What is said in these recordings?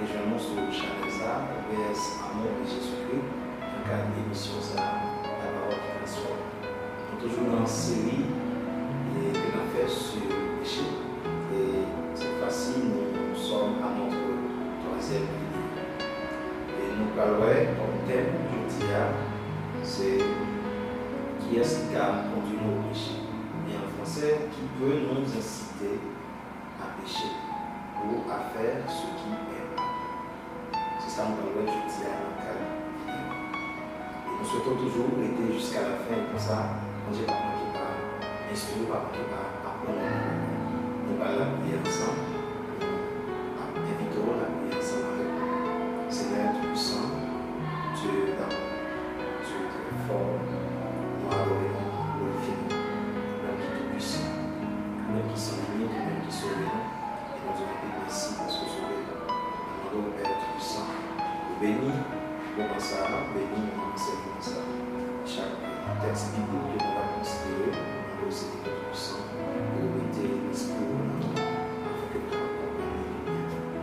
rejoignons sur le channel ça, OBS Amour de Jésus-Christ, dans cadre de l'émission ça, la parole qui transforme. Nous sommes toujours dans une série que nous avons fait sur le péché. Et cette fois-ci, nous sommes à notre troisième vidéo. Et nous parlons comme thème aujourd'hui, c'est qui est-ce qui a conduit nous au péché? Et en français, qui peut nous inciter à pécher ou à faire ce qui est mal. C'est ça nous parlons aujourd'hui à notre cadre vidéo. Et nous souhaitons toujours aider jusqu'à la fin, et comme ça, quand j'ai pas manqué pas instruire, pas manqué pas apprendre. Nous allons la prière ensemble. Nous invitons la prière ensemble avec nous. Seigneur Tout-Puissant, Dieu d'amour, Dieu très fort, nous adorons, nous glorifions, même qui est tout-puissant, même qui sont unis, même qui sont unis. Et nous disons merci parce que vous êtes nous Père Tout-Puissant. Vous bénis pour ça, bénis nous enseignons ça. Chaque texte biblique que nous allons considérer, nous aussi Tout-Puissant, pour mettez l'esprit au nom afin que tu accompagnes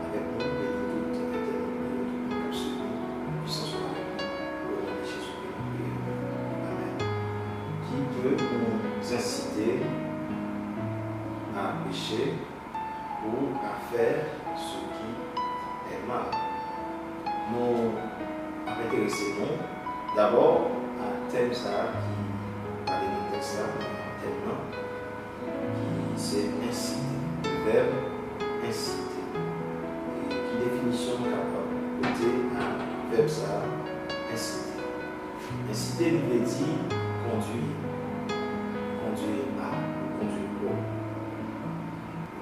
avec nous, bénis toute éternité, toute absolue, puissance soit avec nous, au nom de Jésus que nous prions. Amen. Qui peut nous inciter à pécher ou à faire ce qui est mal? Nous intéressons d'abord à un thème ça qui parle dans le texte là, un thème là, qui c'est inciter, le verbe inciter. Et qui définition capable côté un verbe ça, inciter. Inciter veut dire conduire, conduire à, conduire au.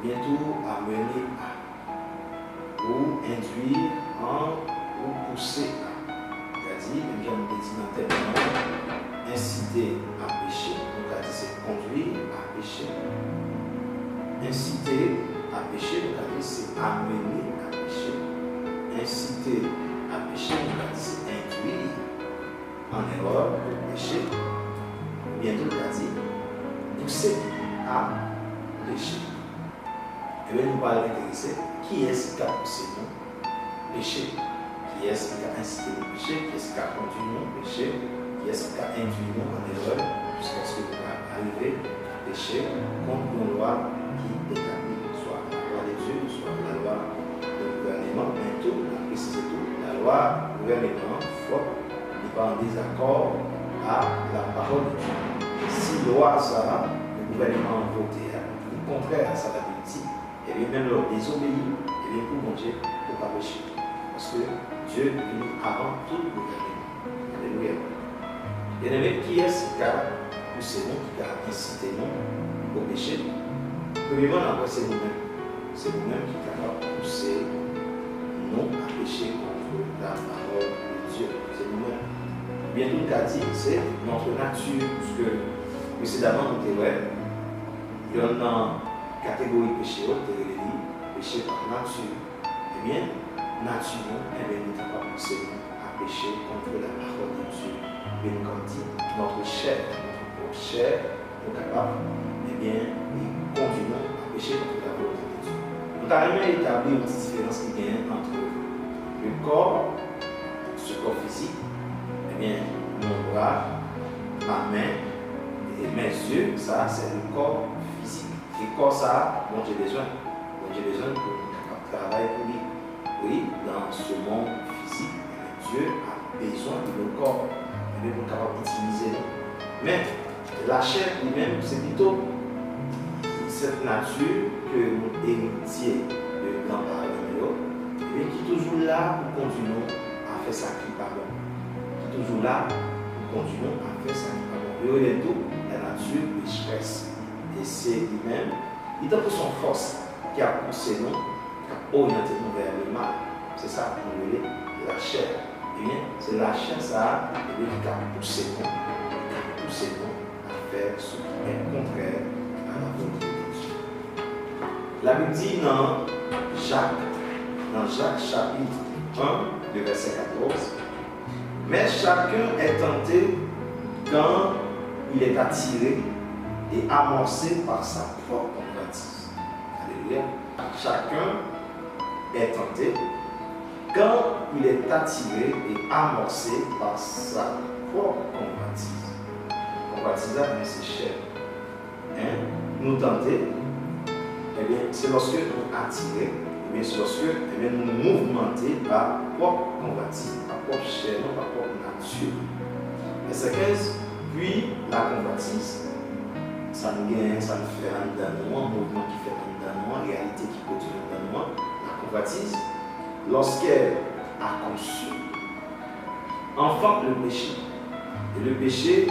Bientôt amener à, ou induire en, ou pousser à. C'est-à-dire, même j'en ai dit dans tel moment, inciter à pécher, donc à dire c'est conduire à pécher. Inciter à pécher, donc à dire c'est amener à pécher. Inciter à pécher, donc à dire c'est induire en erreur de pécher. Bientôt, on a dit pousser à pécher. Et bien, nous parlons intéressé, qui est-ce qui a poussé nous pécher? Qui est-ce qui a incité nous pécher? Qui est-ce qui a conduit nous pécher? Qui est-ce qui a induit nous en erreur jusqu'à ce que nous arrivions à pécher contre une loi qui établit, soit la loi de Dieu, soit la loi du gouvernement, mais tout, on a précisé tout, la loi du gouvernement, faut n'est pas en désaccord à la parole de Dieu. Si la loi, ça, le gouvernement a voté, est contraire à sa stabilité, et bien même leur désobéir, et bien pour mon Dieu, il ne faut pas pécher. Parce que Dieu est venu avant tout le gouvernement. Alléluia. Bien aimé, qui est-ce qui a poussé nous, qui a incité nous au péché? Premièrement, c'est nous-mêmes. C'est nous-mêmes qui avons poussé nous à pécher contre la parole de Dieu. C'est nous-mêmes. Bien tout le cas dit, c'est notre nature, puisque précédemment nous étions, il y a une catégorie péché, péché par nature. Eh bien, naturellement, nous ne pas poussé à pécher contre la parole de Dieu. Mais nous, comme dit, notre chair, nous est capable, eh bien, nous conduisons à pécher contre la volonté de Dieu. Nous avons établi une petite différence qui vient entre le corps, ce corps physique, eh bien, mon bras, ma main et mes yeux, ça, c'est le corps physique. Et le corps, ça, dont j'ai besoin. Dont j'ai besoin pour travailler pour lui. Oui, dans ce monde physique, Dieu a besoin de nos corps, et pour capable d'utiliser. Mais la chair lui-même, c'est plutôt cette nature que nous héritiers de l'embarras, et qui est toujours là pour continuer à faire ça qui pas bon. Qui est toujours là pour continuer à faire ça qui pas bon. Et au tout, la nature pécheresse. Et c'est lui-même, il est pour son force qui a poussé nous, orienter nous vers le mal. C'est ça qu'on appelle la chair. Eh bien, c'est la chair ça qui a poussé nous à faire ce qui est contraire à la volonté de Dieu. La Bible dit dans Jacques chapitre 1, le verset 14, mais chacun est tenté quand il est attiré et amorcé par sa propre convoitise. Alléluia. Chacun est tenté quand il est attiré et amorcé par sa propre convoitise. Convoitise, c'est cher. Hein? Nous tenter, eh bien, c'est lorsque nous attirons, eh bien, c'est lorsque nous mouvementer par propre convoitise, par propre chair, par propre nature. Verset 15, puis la convoitise, ça nous gagne, ça nous fait un mouvement qui fait un réalité qui produit un la convoitise, lorsqu'elle a conçu, enfante le péché. Et le péché,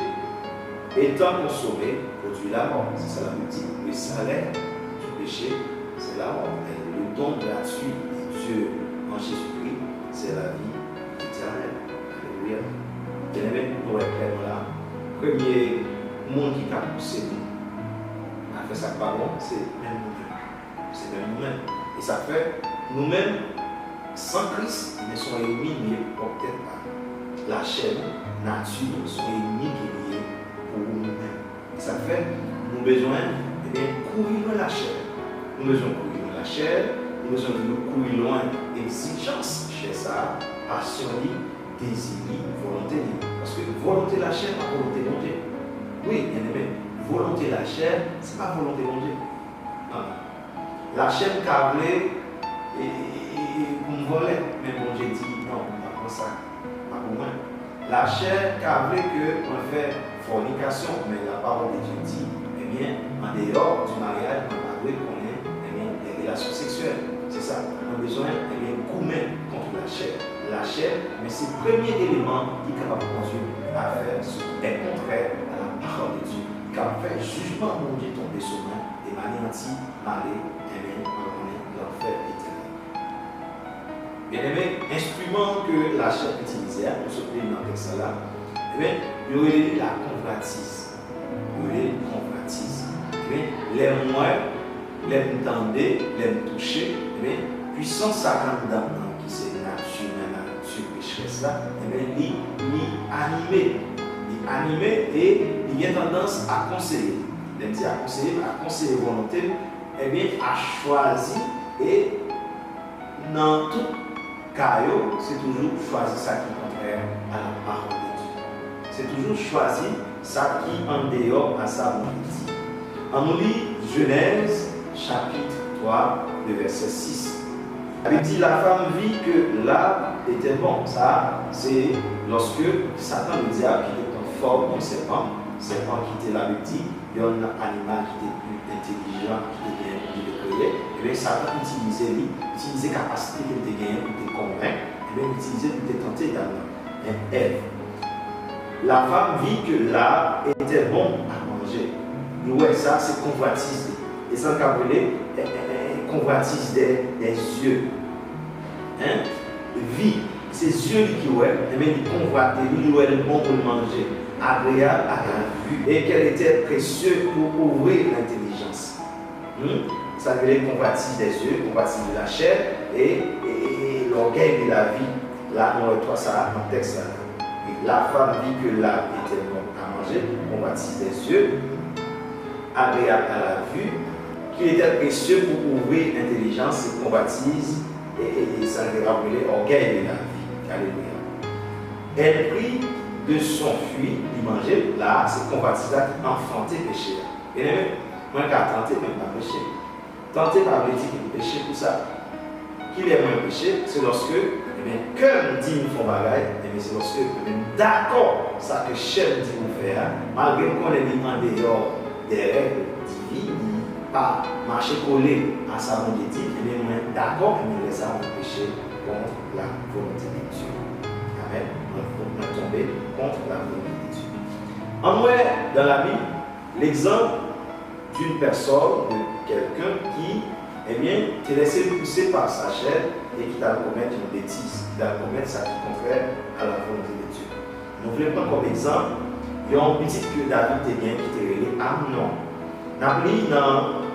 étant consommé, produit la mort. C'est ça la musique. Le salaire du péché, c'est la mort. Et le don gratuit de Dieu en Jésus-Christ, c'est la vie éternelle. Alléluia. Bien-aimé, nous clairement là. Premier monde qui a poussé nous à faire ça pas bon, c'est même nous-mêmes. C'est même nous-mêmes. Et ça fait nous-mêmes, sans Christ, nous sommes ennemis, peut-être pas. La chair, nature, sont ennemis qui liés pour nous-mêmes. Et ça fait nous besoin de courir loin la chair. Nous besoin de courir loin la chair, nous besoin de courir loin l'exigence chez ça, passion, désir, volonté. Parce que volonté de la chair, pas volonté de Dieu. Oui, bien aimé, volonté de la chair, ce n'est pas volonté de Dieu. Non. La chair câblée pour me voler, mais bon Dieu dit non, pas comme ça, pas pour moi. La chair câblée que on fait fornication, mais la parole de Dieu dit, eh bien, en dehors du mariage, on a besoin qu'on ait des relations sexuelles. C'est ça. On a besoin de contre la chair. La chair, mais c'est le premier élément qui est capable de conduire à faire ce qui est contraire à la parole de Dieu. Qui a fait jugement mon Dieu tomber sur moi et m'anéantir, m'aller, l'enfer éternel. Bien aimé, instrument que la chair utilisait, pour se plaindre dans le texte là, eh bien, il y aurait la convoitise. Il y aurait la convoitise. Eh bien, les moyens, les entendre, les toucher, eh bien, puissance 50 d'âme qui c'est nature, pécheresse là, eh bien, il est animé et il a tendance à conseiller. Il dit à conseiller volonté, eh bien, à choisir et dans tout cas, c'est toujours choisir ça qui est contraire à la parole de Dieu. C'est toujours choisir ça qui est en dehors à sa volonté. On nous lit Genèse chapitre 3, le verset 6. Il dit la femme vit que l'arbre était bon. Ça, c'est lorsque Satan lui dit à qu'il est en forme d'un serpent qui était là, il dit il y a un animal qui était plus intelligent, qui était bien créé. Et bien Satan utilisait la capacité qu'il était gagné pour te convaincre, et bien utilisait pour te tenter également. Et Ève. La femme vit que l'arbre était bon à manger. Et ouais, ça c'est convoitise. Et ça qu'on appelle convoitise des yeux. Hein? Vie, c'est yeux qui ouais, et bien il convoite, il ouais le bon pour manger, agréable à la vue, et qu'elle était précieuse pour ouvrir l'intelligence. Ça veut dire convoitise des yeux, convoitise de la chair et l'orgueil de la vie. Là, on retrouve ça dans le texte. Et la femme vit que l'arbre était bon à manger, convoitise des yeux, agréable à la vue, qu'il était précieux pour ouvrir l'intelligence, et convoitise et ça veut rappeler orgueil de la vie. Alléluia. Elle prit de son fruit, il mangeait, là, c'est convoitise qui enfantait péché. Et moi, qui a tenté, même pas péché. Tenter par dire qu'il péché pour ça. Qu'il est moins péché, c'est lorsque, comme dit nous font bagaille, c'est lorsque, d'accord, ça que chef dit nous faire, malgré qu'on est mis en dehors des règles divines, pas marcher collé à sa volonté, et bien d'accord, mais les armes péché contre la volonté de Dieu. Amen. On est tombé contre la volonté de Dieu. En vrai, dans la Bible, l'exemple d'une personne, de quelqu'un qui, t'est laissé pousser par sa chair et qui t'a commettre une bêtise, qui t'a commettre ça qui est contraire à la volonté de Dieu. Nous voulons prendre comme exemple, il y a un petit que David est bien qui était relé Amnon. Nous dans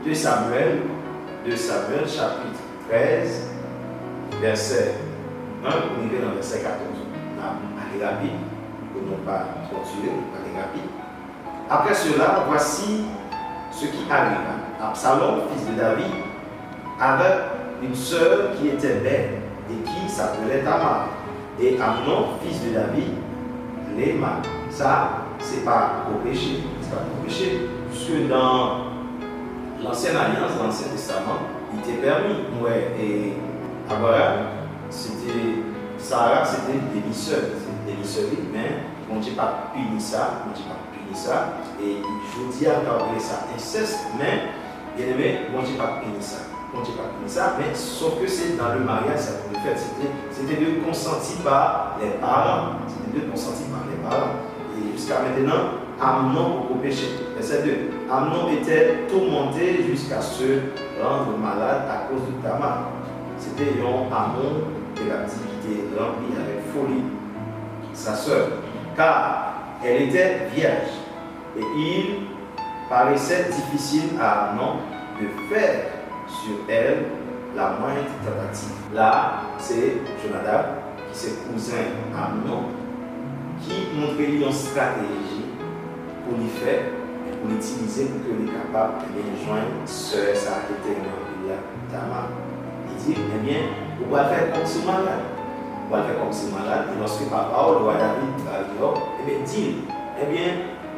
2 Samuel chapitre 13, verset 1, on arrive dans verset 14. Allez rapide, pour ne pas torturer, allez rapide. Après cela, voici ce qui arriva. Absalom, fils de David, avait une sœur qui était belle et qui s'appelait Tamar. Et Amnon, fils de David, l'aima. Ça, c'est pas au péché. C'est pas au péché. Puisque dans l'Ancienne Alliance, dans l'Ancien Testament, il était permis. Ouais, et Abraham, c'était. Sarah, c'était des lisseurs. C'était des lisseurs, mais on ne dit pas punir ça. On ne dit pas punir ça. Et je dis à parler ça inceste, mais bien aimé, on ne dit pas punir ça. On ne dit pas punir ça, mais sauf que c'est dans le mariage, ça pouvait faire. C'était de consenti par les parents. C'était de consenti par les parents. Et jusqu'à maintenant, Amnon au péché. Verset 2. Amnon était tourmenté jusqu'à se rendre malade à cause de Tamar. C'était un Amnon de l'activité remplie avec folie, sa sœur, car elle était vierge. Et il paraissait difficile à Amnon de faire sur elle la moindre tentative. Là, c'est Jonadab, qui c'est cousin Amnon, qui montrait une stratégie pour lui faire, pour l'utiliser pour qu'il soit capable de joindre sœur, ça qui était une Tamar. Il dit, eh bien, on va faire comme si malade. On va faire comme si malade. Et lorsque papa ou le roi David va dire, eh bien, dit, eh bien,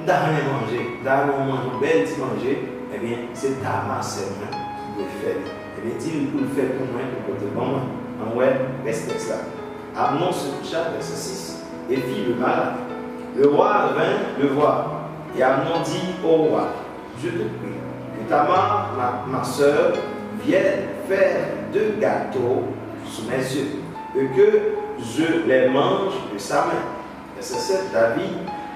nous avons rien mangé, nous avons mangé une belle petite manger, eh bien, c'est Tamar seulement qui doit faire. Eh bien, dit, pour le faire pour moi, pour côté bon, en ouais, respecte ça. Amnon se coucha, verset 6, et fit le malade. Le roi vint le voir. Et Amnon dit au roi, je te prie, que Tamar, ma soeur, vienne faire 2 gâteaux sous mes yeux, et que je les mange de sa main. Verset 7, David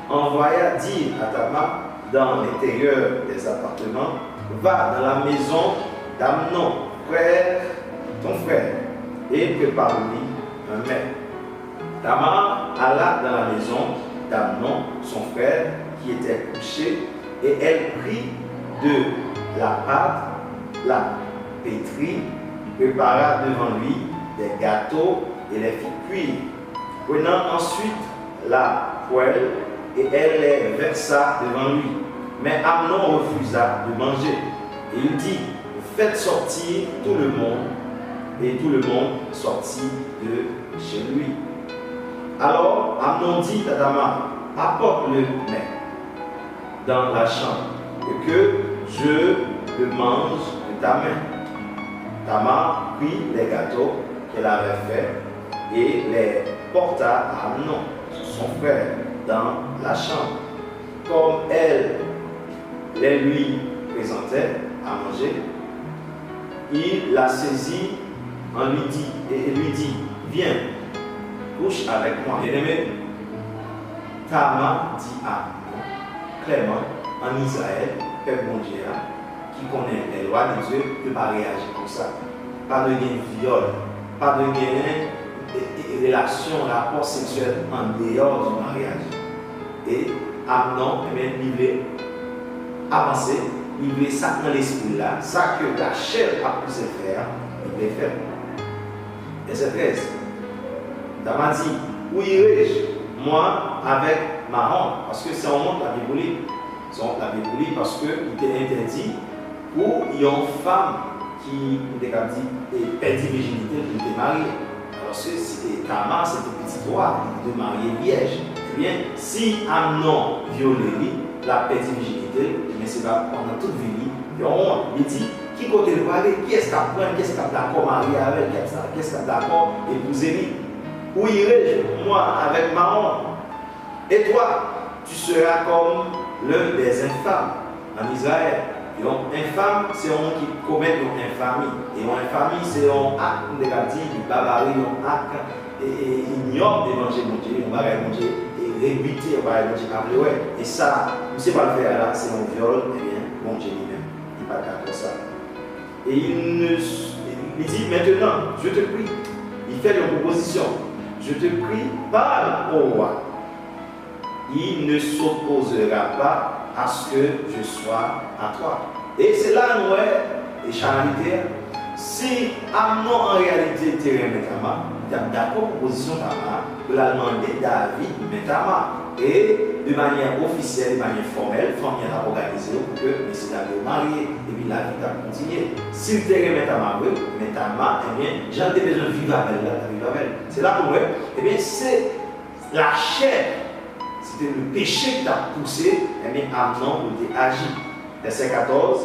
envoya dire à Tamar dans l'intérieur des appartements, va dans la maison d'Amnon, ton frère, et prépare-lui un mets. Tamar alla dans la maison d'Amnon, son frère, qui était couché, et elle prit de la pâte, la pétrit, prépara devant lui des gâteaux et les fit cuire. Prenant ensuite la poêle, et elle les versa devant lui. Mais Amnon refusa de manger. Et il dit, faites sortir tout le monde. Et tout le monde sortit de chez lui. Alors Amnon dit à Tamar, apporte le mets dans la chambre, et que je le mange de ta main. Tamar prit les gâteaux qu'elle avait faits et les porta à Amnon, son frère, dans la chambre. Comme elle les lui présentait à manger, il la saisit et lui dit, viens, couche avec moi. Bien-aimé, Tamar dit à Amnon, clairement, en Israël, peuple mondial, qui connaît les lois de Dieu, ne peut pas réagir comme ça. Pas de viol, pas de relation, rapport sexuel en dehors du mariage. Et Amnon, il voulait avancer, il voulait ça dans l'esprit là, ça que la chair a pu se faire, il voulait faire. Verset 13. Tamar dit, où irai-je, moi, avec ma honte? Parce que c'est un honte la Bible. C'est honte la Bible parce qu'il était interdit pour une femme qui perdit virginité pour te marier. Alors c'était Tamar, c'était petit droit de marier vierge. Eh bien, si Amnon violait la perdit virginité, mais c'est pas pendant toute vie, il dit, qui côté le aller, qui est-ce qu'à prendre, qu'est-ce qu'à d'accord marier avec, qu'est-ce qu'à d'accord épouser lui? Où irai-je, moi, avec ma honte? Et toi, tu seras comme l'un des infâmes en Israël. Donc, infâme, c'est un qui commet une infamie. Et une infamie, c'est un acte négatif, une barbarie, un acte ignoble de manger mon Dieu, on va manger et rébuter, on va manger après. Ouais. Et ça, je ne sais pas le faire là, c'est un viol, et bien, mon Dieu lui-même, il n'est pas d'accord ça. Et il dit maintenant, je te prie, il fait une proposition, je te prie, parle au roi. Il ne s'opposera pas à ce que je sois à toi. Et c'est là, nous, les charité, Si Amnon en réalité était Tamar, il y a d'accord position Tamar, de la demander David mais Tamar. Et de manière officielle, de manière formelle, il faut bien organiser pour que M. David marié et puis la vie a continué. S'il était Tamar, mais Tamar, eh bien, j'en ai besoin de vivre avec elle. C'est là pour moi, eh bien, c'est la chair. C'était le péché qui t'a poussé, eh bien, Amnon pour agir. Verset 14,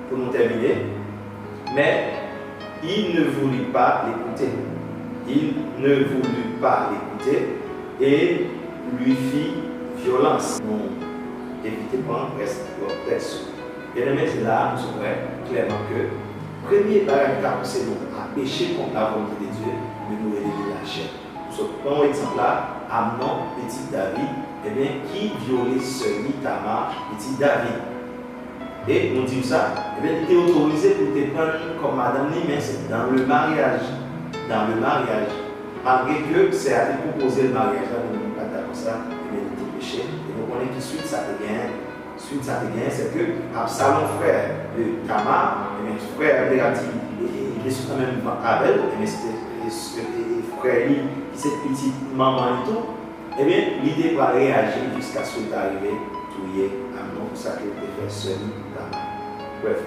pour nous terminer. Mais il ne voulut pas l'écouter. Il ne voulut pas l'écouter et lui fit violence. Non, évitez pas un reste de texte. Bien aimé, c'est là, nous sommes clairement que premier bagage qui a poussé nous à pécher contre la volonté de Dieu, de nous révéler la chair. Prenons l'exemple là, Amnon, petit David, eh bien, qui violait celui Tamar, petit David. Et nous disons ça, eh bien, tu es autorisé pour te prendre comme madame, mais c'est dans le mariage. Dans le mariage. Malgré que c'est à te proposer le mariage, là, nous ne sommes pas d'accord ça, eh bien, tu es péché. Et nous connaissons que suite ça te gagne. Suite ça te gagne, c'est que Absalom, frère de Tamar, eh bien, frère de Gati, il est quand même Abel, eh bien, c'était frère lui, cette petite maman et tout, eh bien, l'idée va réagir jusqu'à ce qui est arrivé, tout y est, Amnon, pour ça qu'il était fait seul. Bref.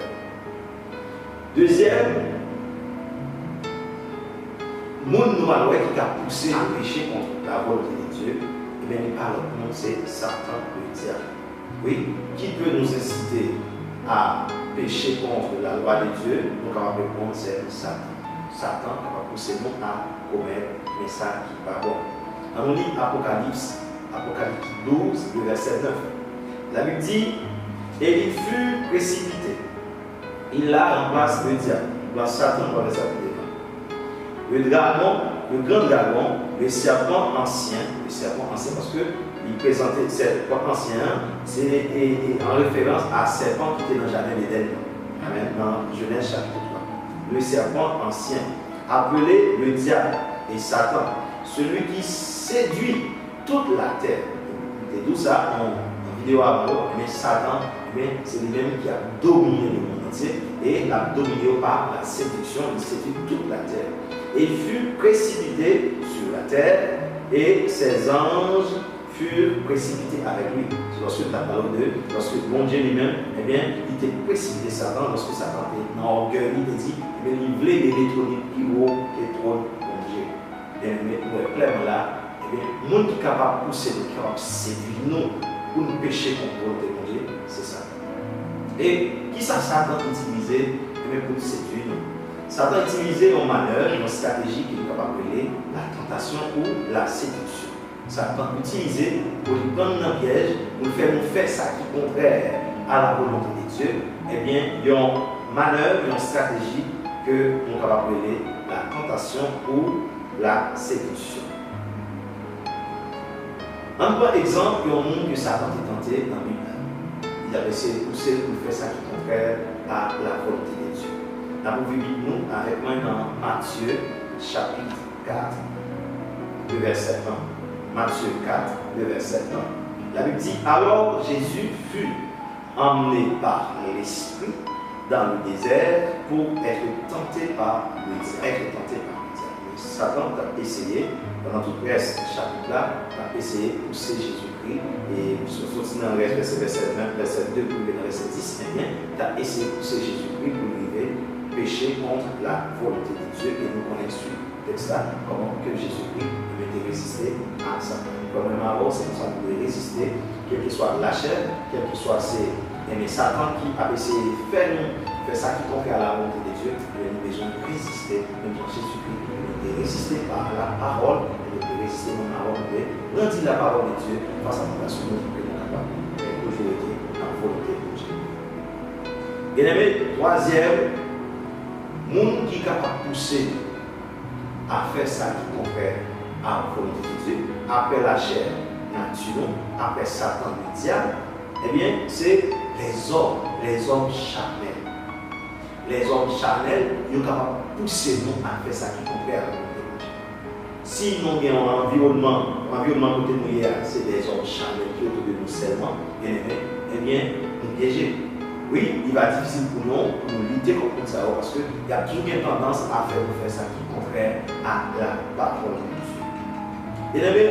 Deuxième, monde noir qui a poussé à pécher contre la volonté de Dieu, et bien, il parle de c'est Satan le diable. Oui, qui peut nous inciter à pécher contre la loi de Dieu? Nous allons répondre, c'est Satan. Satan va pousser nous à commettre mais ça qui n'est pas bon. On lit Apocalypse 12, le verset 9. La Bible dit, et il fut précipité. Il a en place le diable, Satan dans les appuis devant. Le dragon, le grand dragon, le serpent ancien parce que il présentait le serpent ancien, c'est en référence à serpent qui était dans le jardin d'Éden. Amen. Dans Genèse chapitre 3. Le serpent ancien, appelé le diable et Satan, celui qui séduit toute la terre. Et tout ça en vidéo avant, mais Satan, c'est lui-même qui a dominé le monde entier et l'a dominé par la séduction, il séduit toute la terre. Et il fut précipité sur la terre et ses anges furent précipités avec lui. C'est lorsque la parole de lorsque bon Dieu lui-même, eh bien, il était précipité Satan, lorsque Satan était dans l'orgueil, il dit, eh bien, il voulait l'électronique plus haut que trop bon Dieu. Et mais clairement là, eh bien, le monde qui est capable de pousser, qui est capable de séduire nous pour nous pécher contre la volonté de Dieu, c'est Satan. Et qui ça Satan utilisé pour nous séduire nous? Satan utilisait un malheur, une stratégie qui est capable de appeler la tentation ou la séduction. Satan utilisé pour nous prendre dans le piège, pour nous faire ça qui est contraire à la volonté de Dieu. Eh bien, il y a une manœuvre, une stratégie que nous pouvons appeler la tentation ou la séduction. Un bon exemple, il y a un monde que Satan est tenté dans la Bible. Il a essayé de pousser pour faire ça qui est contraire à la volonté de Dieu. Nous avons vu nous avec moi dans Matthieu chapitre 4, le verset 1. Matthieu 4, le verset 1. La Bible dit, alors Jésus fut emmené par l'Esprit dans le désert pour être tenté par le diable. Satan a essayé, pendant tout le reste du chapitre-là, a essayé de pousser Jésus-Christ, et surtout dans le verset 9, verset 2, pour le verset 10, eh bien, il a essayé de pousser Jésus-Christ pour lui pécher contre la volonté de Dieu, et nous connaissons ça, comment que Jésus-Christ devait résister à Satan. Comme avant, c'est comme ça qu'on devait résister, quelle que soit la chair, quel que soit ces. Mais Satan qui a essayé de faire ça qui confère à la volonté de Dieu, il a besoin de résister, même quand Jésus-Christ de résister par la parole, de résister par la parole, de grandir la parole de Dieu face à la tentation de Dieu, aujourd'hui la volonté de Dieu. Bien aimé, troisième, monde qui est capable de pousser à faire ça qui confère à la volonté de Dieu, après la chair naturelle, après Satan le diable, eh bien, c'est les hommes charnels. Les hommes charnels, ils sont capables de pousser nous à faire ça qui confère à la volonté de Dieu. Si nous avons un environnement côté nous, c'est des hommes charnels qui autour de nous seulement, eh bien, nous piégés. oui, il va être difficile pour nous lutter contre ça parce qu'il y a toujours une tendance à faire ça qui est contraire à la parole de Dieu. Et bien,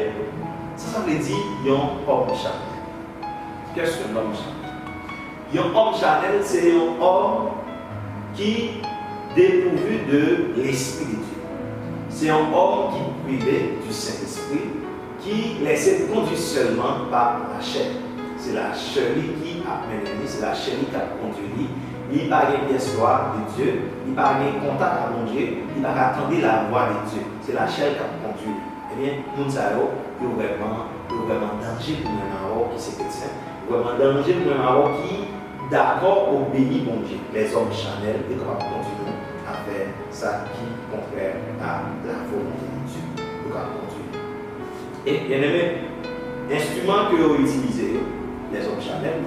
ça veut dire qu'il y a un homme charnel. Qu'est-ce qu'un homme charnel? Un homme charnel, c'est un homme qui est dépourvu de l'Esprit de Dieu. C'est un homme qui est privé du Saint-Esprit, qui laisse conduire seulement par la chair. C'est la chair qui a mené, c'est la chair qui a conduit. Il n'a pas d'histoire de Dieu, il n'a pas de contact avec mon Dieu, il n'a pas attendu la voix de Dieu. C'est la chair qui a conduit. Eh bien, nous savons qu'il y a vraiment danger pour nous qui c'est chrétien. Il y a vraiment danger pour nous qui d'accord obéit mon Dieu. Les hommes charnels et qu'on va continuer à faire ça qui est contraire à la volonté de Dieu. Donc, à continuer. Et bien aimé, l'instrument que vous utilisez, les hommes charnels,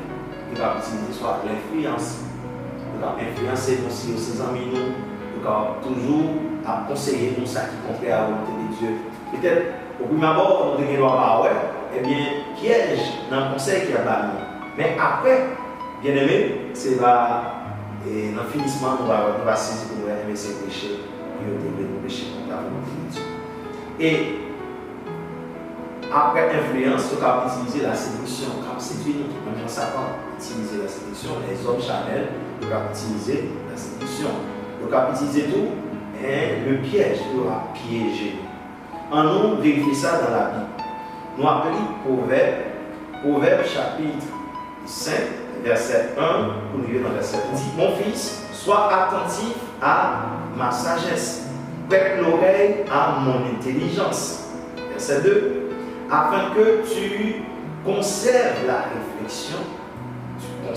ils vont utiliser soit l'influence. Ils vont influencer aussi ses amis, ils vont toujours à conseiller nous ça qui est contraire à la volonté de Dieu. Peut-être au premier abord, nous devons voir, eh bien, piège dans le conseil qu'il y a là. Mais après, bien aimé, c'est dans le finissement, nous va saisir pour nous aimer ces péchés, et nous péchés contre la volonté de Dieu. Et après influence, on va utiliser la séduction, on va séduire nous, même Satan utiliser la séduction, les hommes charnels, on va utiliser la séduction. On va utiliser tout, et le piège, on va piéger. En nous, vérifier ça dans la Bible. Nous appelons Proverbe chapitre 5, verset 1, pour nous dans verset 1. Dit, mon fils, sois attentif à ma sagesse, prête l'oreille à mon intelligence. Verset 2. Afin que tu conserves la réflexion, il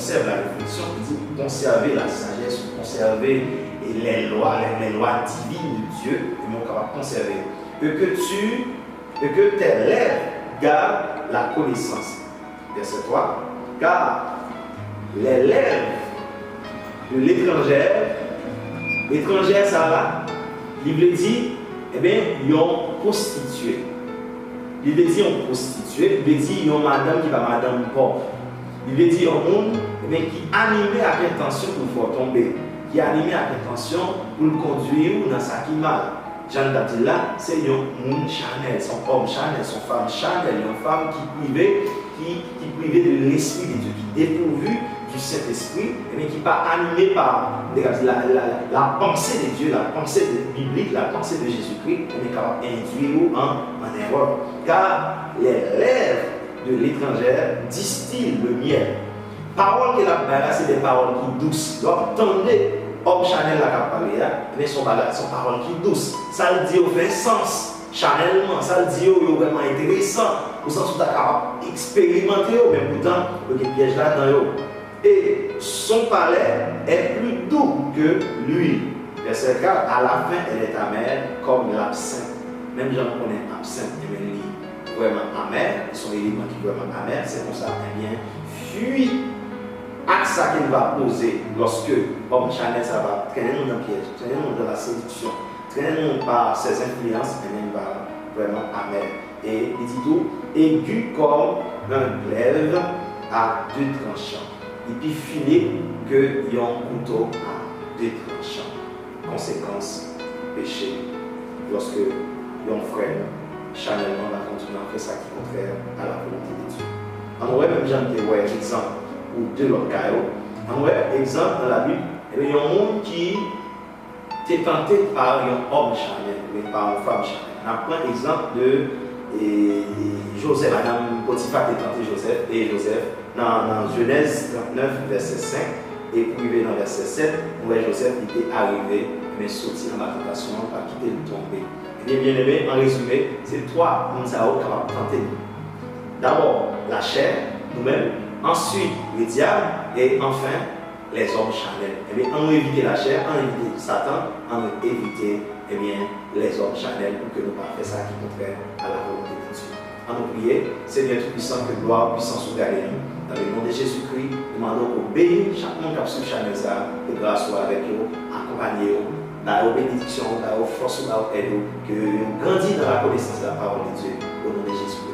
dit conserver la sagesse, conserver les lois divines de Dieu, et nous capable de conserver. Et que tes lèvres gardent la connaissance. Verset 3. Car les lèvres de l'étrangère, ça va, il veut dire, eh bien, ils ont prostitué. Il veut dire on prostitué, il veut dire il y a madame qui va madame pauvre. Il veut dire un monde qui est animé avec intention pour faire tomber, qui est animé avec intention pour le conduire dans sa qui mal. Jean dit là, c'est un monde charnel, son homme charnel, son femme charnel, une femme qui est privée de l'esprit de Dieu, qui est dépourvue du Saint-Esprit, mais qui n'est pas animée par la pensée de Dieu, la pensée biblique, la pensée de Jésus-Christ, on est capable d'induire en erreur. Car les lèvres de l'étrangère distillent le miel. Paroles qu'elle a parlé, c'est des paroles qui douces. Donc, attendez, homme Chanel la parlé, mais son parole qui douce. Ça le dit au vrai sens, Chanellement, ça le dit au vraiment intéressant, au sens où tu es capable d'expérimenter, mais pourtant, il y a des pièges là-dedans. Et son palais est plus doux que l'huile. Verset 4, à la fin, elle est amère comme l'absinthe. Même j'en connais absinthe, mais elle est vraiment amère, son élément qui est vraiment amère, c'est pour ça, eh bien, fuit à ça qu'il va poser lorsque homme Chanel, ça va traîner dans le piège, traîner dans la séduction, traîner par ses influences, et même va vraiment amer. Et il dit tout, aigu comme un glaive à deux tranchants. Et puis fini que il y a un couteau à deux tranchants. Conséquence, péché. Lorsque il y a un frère, charnellement, va continuer à faire ça qui est contraire à la volonté de Dieu. On aurait même jamais un exemple ou deux autres cas. On aurait un exemple dans la Bible, il y a un monde qui est tenté par un homme charnel, mais par une femme charnelle. On prend l'exemple de Joseph, Madame Potiphar qui est tenté Joseph, dans Genèse 39, verset 5, et privé dans verset 7, on voit Joseph qui était arrivé, mais sorti dans la tentation, pas quitter le tomber. Et bien aimé, en résumé, c'est trois nous avons capable de tenter. D'abord, la chair, nous-mêmes, ensuite, le diable, et enfin, les hommes charnels. Eh bien, on éviter la chair, on éviter Satan, on éviter eh bien, les hommes charnels pour que nous ne fassions pas ça qui est contraire à la volonté de Dieu. On nous prier, Seigneur Tout-Puissant, que gloire, puissance ou nous. Dans le nom de Jésus-Christ, nous demandons au béni chaque monde qui a su charnel ça, que grâce soit avec eux, accompagner eux, dans la bénédiction, dans la force, dans l'aide, que nous grandissons dans la connaissance de la parole de Dieu. Au nom de Jésus.